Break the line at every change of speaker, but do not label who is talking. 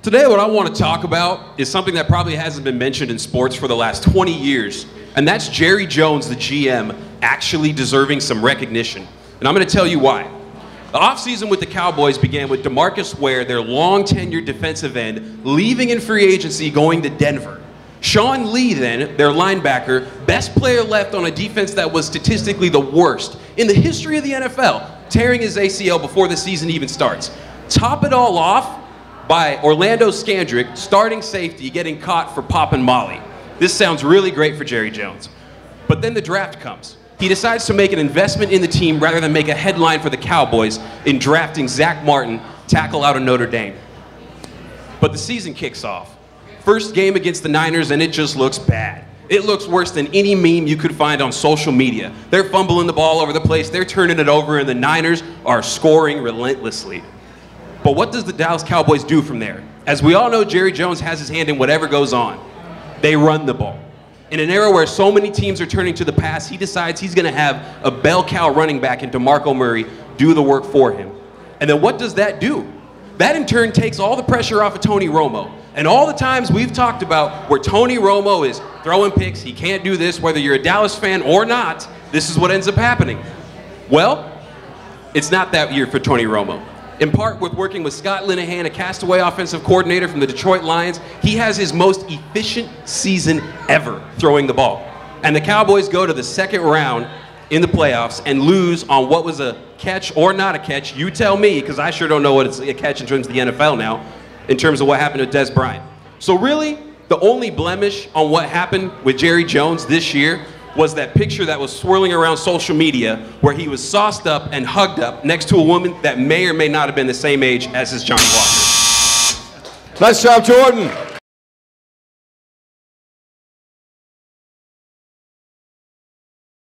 Today, what I want to talk about is something that probably hasn't been mentioned in sports for the last 20 years, and that's Jerry Jones, the GM, actually deserving some recognition. And I'm going to tell you why. The offseason with the Cowboys began with DeMarcus Ware, their long-tenured defensive end, leaving in free agency going to Denver. Sean Lee, then, their linebacker, best player left on a defense that was statistically the worst in the history of the NFL, tearing his ACL before the season even starts. Top it all off by Orlando Scandrick, starting safety, getting caught for popping Molly. This sounds really great for Jerry Jones. But then the draft comes. He decides to make an investment in the team rather than make a headline for the Cowboys in drafting Zach Martin, tackle out of Notre Dame. But the season kicks off. First game against the Niners, and it just looks bad. It looks worse than any meme you could find on social media. They're fumbling the ball over the place, they're turning it over, and the Niners are scoring relentlessly. But what does the Dallas Cowboys do from there? As we all know, Jerry Jones has his hand in whatever goes on. They run the ball. In an era where so many teams are turning to the pass, he decides he's going to have a bell cow running back in DeMarco Murray do the work for him. And then what does that do? That in turn takes all the pressure off of Tony Romo. And all the times we've talked about where Tony Romo is throwing picks, he can't do this, whether you're a Dallas fan or not, this is what ends up happening. Well, it's not that year for Tony Romo. In part with working with Scott Linehan, a castaway offensive coordinator from the Detroit Lions, he has his most efficient season ever throwing the ball. And the Cowboys go to the second round in the playoffs and lose on what was a catch or not a catch. You tell me, because I sure don't know what it's a catch in terms of the NFL now, in terms of what happened to Des Bryant. So really, the only blemish on what happened with Jerry Jones this year was that picture that was swirling around social media where he was sauced up and hugged up next to a woman that may or may not have been the same age as his Johnny Walker.
Nice job, Jordan.